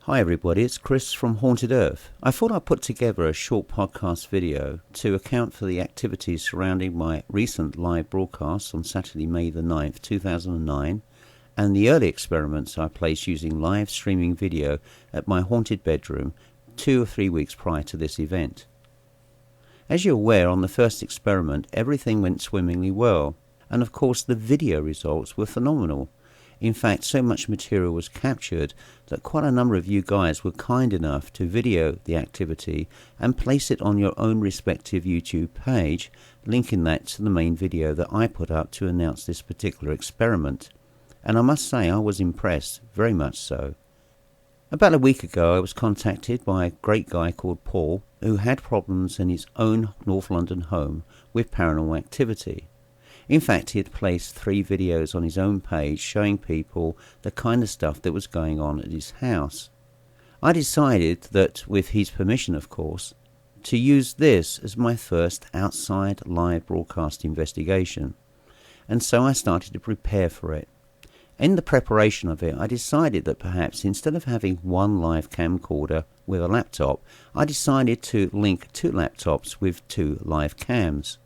Hi everybody, it's Chris from Haunted Earth. I thought I'd put together a short podcast video to account for the activities surrounding my recent live broadcast on Saturday, May the 9th, 2009, and the early experiments I placed using live streaming video at my haunted bedroom 2 or 3 weeks prior to this event. As you're aware, on the first experiment, everything went swimmingly well, and of course the video results were phenomenal. In fact, so much material was captured that quite a number of you guys were kind enough to video the activity and place it on your own respective YouTube page, linking that to the main video that I put up to announce this particular experiment. And I must say I was impressed, very much so. About a week ago I was contacted by a great guy called Paul who had problems in his own North London home with paranormal activity. In fact, he had placed 3 videos on his own page showing people the kind of stuff that was going on at his house. I decided that, with his permission of course, to use this as my first outside live broadcast investigation, and so I started to prepare for it. In the preparation of it, I decided that perhaps instead of having one live camcorder with a laptop, I decided to link 2 laptops with 2 live cams.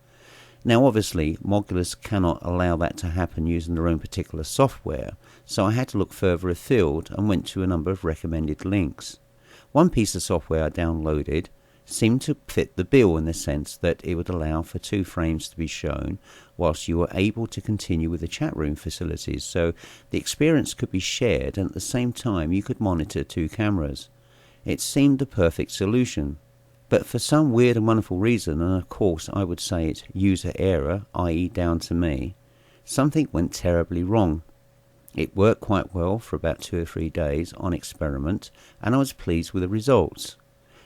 Now obviously Modulus cannot allow that to happen using their own particular software, so I had to look further afield and went to a number of recommended links. One piece of software I downloaded seemed to fit the bill in the sense that it would allow for 2 frames to be shown whilst you were able to continue with the chat room facilities, so the experience could be shared and at the same time you could monitor 2 cameras. It seemed the perfect solution. But for some weird and wonderful reason, and of course I would say it's user error, i.e. down to me, something went terribly wrong. It worked quite well for about 2 or 3 days on experiment, and I was pleased with the results.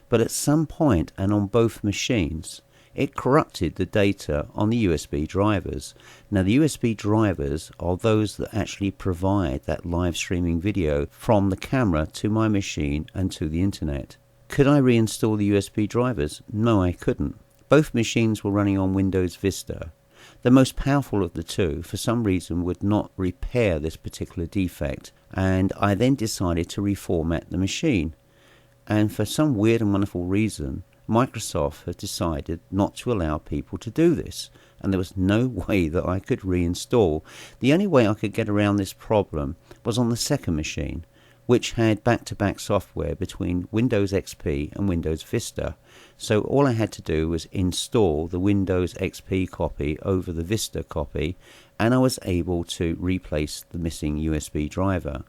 But at some point, and on both machines, it corrupted the data on the USB drivers. Now the USB drivers are those that actually provide that live streaming video from the camera to my machine and to the internet. Could I reinstall the USB drivers? No, I couldn't. Both machines were running on Windows Vista. The most powerful of the 2, for some reason, would not repair this particular defect, and I then decided to reformat the machine. And for some weird and wonderful reason, Microsoft had decided not to allow people to do this, and there was no way that I could reinstall. The only way I could get around this problem was on the second machine, which had back-to-back software between Windows XP and Windows Vista. So all I had to do was install the Windows XP copy over the Vista copy, and I was able to replace the missing USB driver.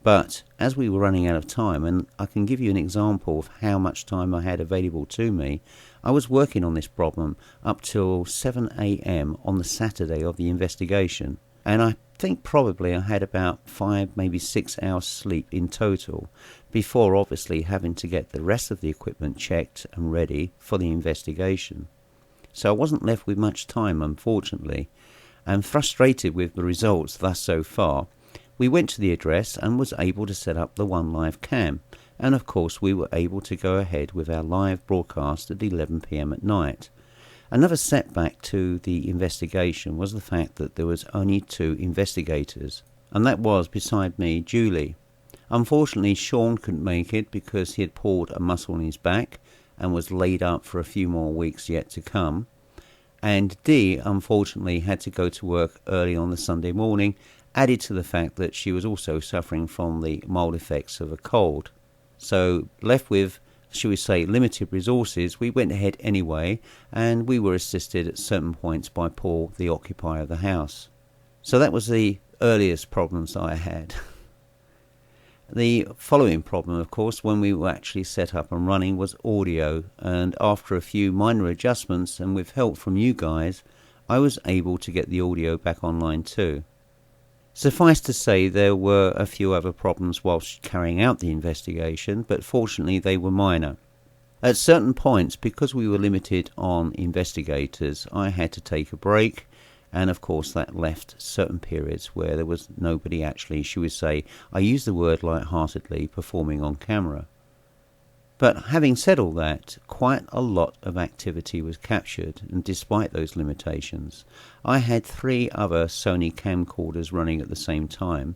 But as we were running out of time, and I can give you an example of how much time I had available to me, I was working on this problem up till 7 AM on the Saturday of the investigation. And I think probably I had about 5, maybe 6 hours sleep in total, before obviously having to get the rest of the equipment checked and ready for the investigation. So I wasn't left with much time, unfortunately, and frustrated with the results thus so far, we went to the address and was able to set up the 1 live cam, and of course we were able to go ahead with our live broadcast at 11 PM at night. Another setback to the investigation was the fact that there was only 2 investigators, and that was, beside me, Julie. Unfortunately, Sean couldn't make it because he had pulled a muscle in his back and was laid up for a few more weeks yet to come. And Dee, unfortunately, had to go to work early on the Sunday morning, added to the fact that she was also suffering from the mild effects of a cold. So, left with, shall we say, limited resources, we went ahead anyway, and we were assisted at certain points by Paul, the occupier of the house. So that was the earliest problems I had. The following problem, of course, when we were actually set up and running, was audio, and after a few minor adjustments and with help from you guys, I was able to get the audio back online too. Suffice to say, there were a few other problems whilst carrying out the investigation, but fortunately they were minor. At certain points, because we were limited on investigators, I had to take a break, and of course that left certain periods where there was nobody actually, shall we say, I use the word light-heartedly, performing on camera. But having said all that, quite a lot of activity was captured, and despite those limitations, I had 3 other Sony camcorders running at the same time.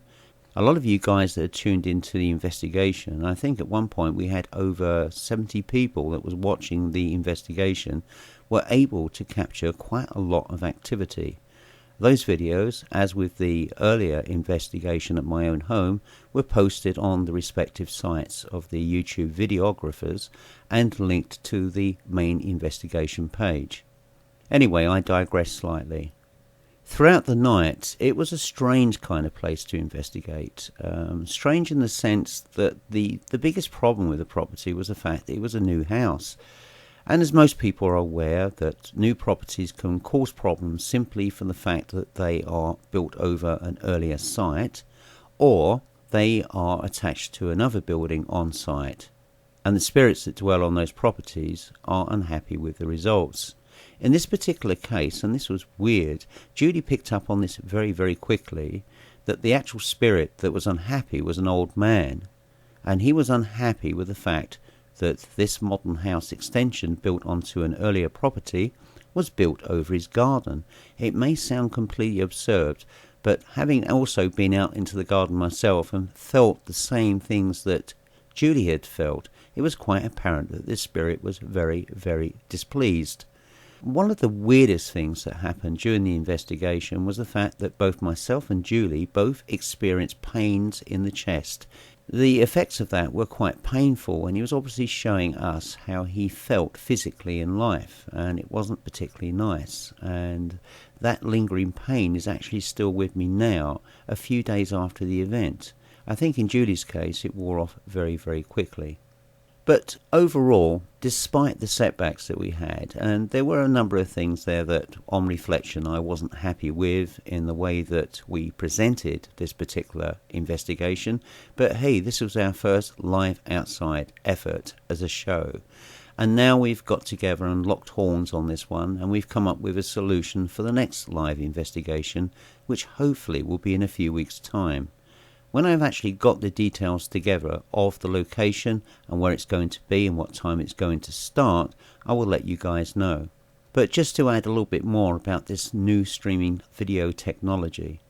A lot of you guys that are tuned into the investigation, I think at one point we had over 70 people that was watching the investigation, were able to capture quite a lot of activity. Those videos, as with the earlier investigation at my own home, were posted on the respective sites of the YouTube videographers and linked to the main investigation page. Anyway, I digress slightly. Throughout the night, it was a strange kind of place to investigate. Strange in the sense that the biggest problem with the property was the fact that it was a new house. And as most people are aware, that new properties can cause problems simply from the fact that they are built over an earlier site, or they are attached to another building on site. And the spirits that dwell on those properties are unhappy with the results. In this particular case, and this was weird, Judy picked up on this very, very quickly, that the actual spirit that was unhappy was an old man. And he was unhappy with the fact that this modern house extension built onto an earlier property was built over his garden. It may sound completely absurd, but having also been out into the garden myself and felt the same things that Judy had felt, it was quite apparent that this spirit was very, very displeased. One of the weirdest things that happened during the investigation was the fact that both myself and Julie both experienced pains in the chest. The effects of that were quite painful, and he was obviously showing us how he felt physically in life, and it wasn't particularly nice. And that lingering pain is actually still with me now, a few days after the event. I think in Julie's case it wore off very, very quickly. But overall, despite the setbacks that we had, and there were a number of things there that, on reflection, I wasn't happy with in the way that we presented this particular investigation. But hey, this was our first live outside effort as a show. And now we've got together and locked horns on this one, and we've come up with a solution for the next live investigation, which hopefully will be in a few weeks' time. When I've actually got the details together of the location and where it's going to be and what time it's going to start, I will let you guys know. But just to add a little bit more about this new streaming video technology.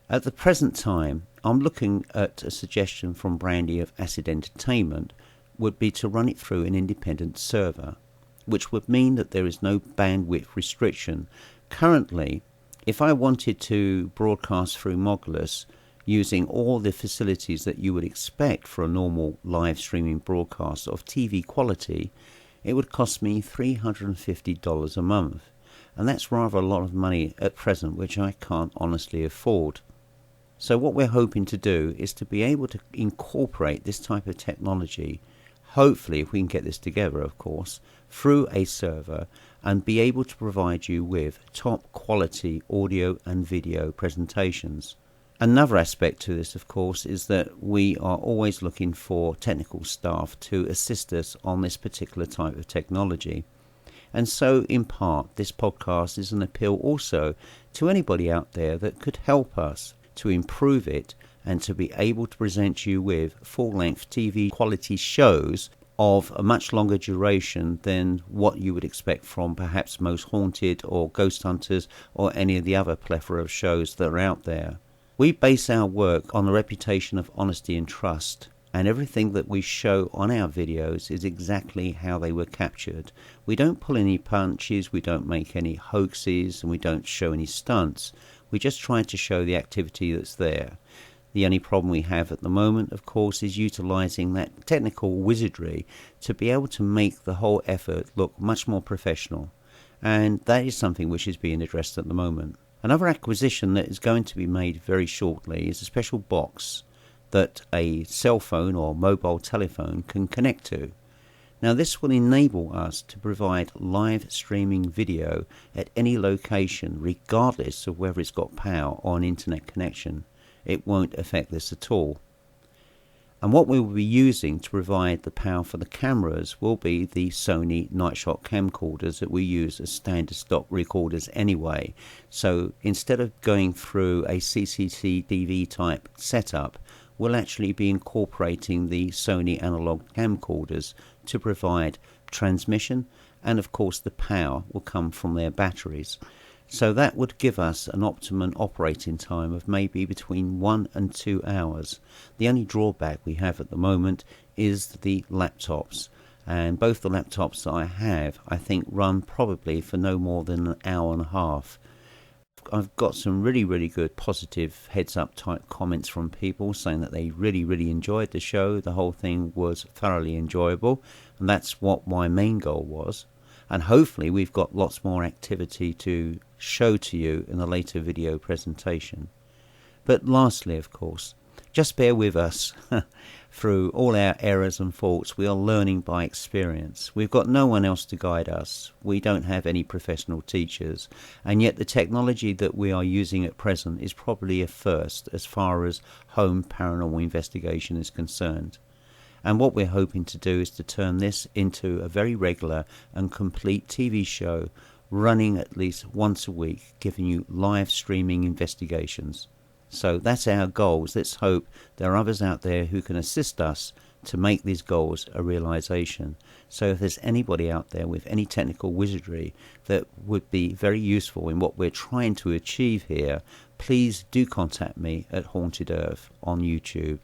At the present time, I'm looking at a suggestion from Brandy of Acid Entertainment would be to run it through an independent server, which would mean that there is no bandwidth restriction. Currently, if I wanted to broadcast through Mogulus, using all the facilities that you would expect for a normal live streaming broadcast of TV quality, it would cost me $350 a month. And that's rather a lot of money at present, which I can't honestly afford. So what we're hoping to do is to be able to incorporate this type of technology, hopefully if we can get this together of course, through a server and be able to provide you with top quality audio and video presentations. Another aspect to this, of course, is that we are always looking for technical staff to assist us on this particular type of technology. And so, in part, this podcast is an appeal also to anybody out there that could help us to improve it and to be able to present you with full-length TV quality shows of a much longer duration than what you would expect from perhaps Most Haunted or Ghost Hunters or any of the other plethora of shows that are out there. We base our work on a reputation of honesty and trust, and everything that we show on our videos is exactly how they were captured. We don't pull any punches, we don't make any hoaxes, and we don't show any stunts. We just try to show the activity that's there. The only problem we have at the moment, of course, is utilising that technical wizardry to be able to make the whole effort look much more professional. And that is something which is being addressed at the moment. Another acquisition that is going to be made very shortly is a special box that a cell phone or mobile telephone can connect to. Now this will enable us to provide live streaming video at any location regardless of whether it's got power or an internet connection. It won't affect this at all. And what we will be using to provide the power for the cameras will be the Sony Nightshot camcorders that we use as standard stock recorders anyway. So instead of going through a CCTV type setup, we'll actually be incorporating the Sony analog camcorders to provide transmission, and of course the power will come from their batteries. So that would give us an optimum operating time of maybe between 1 and 2 hours. The only drawback we have at the moment is the laptops. And both the laptops that I have, I think, run probably for no more than an hour and a half. I've got some really good positive heads up type comments from people saying that they really enjoyed the show. The whole thing was thoroughly enjoyable, and that's what my main goal was. And hopefully we've got lots more activity to show to you in a later video presentation. But lastly, of course, just bear with us through all our errors and faults. We are learning by experience. We've got no one else to guide us. We don't have any professional teachers. And yet the technology that we are using at present is probably a first as far as home paranormal investigation is concerned. And what we're hoping to do is to turn this into a very regular and complete TV show running at least once a week, giving you live streaming investigations. So that's our goals. Let's hope there are others out there who can assist us to make these goals a realization. So if there's anybody out there with any technical wizardry that would be very useful in what we're trying to achieve here, please do contact me at Haunted Earth on YouTube.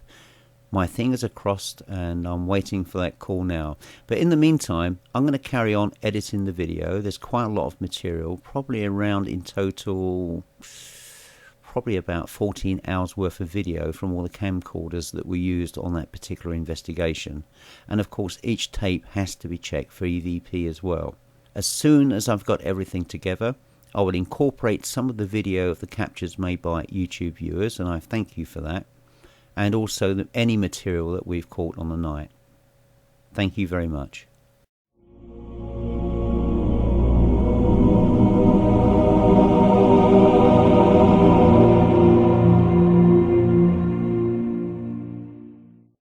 My fingers are crossed and I'm waiting for that call now. But in the meantime, I'm going to carry on editing the video. There's quite a lot of material, probably around in total, probably about 14 hours worth of video from all the camcorders that were used on that particular investigation. And of course, each tape has to be checked for EVP as well. As soon as I've got everything together, I will incorporate some of the video of the captures made by YouTube viewers, and I thank you for that. And also any material that we've caught on the night. Thank you very much.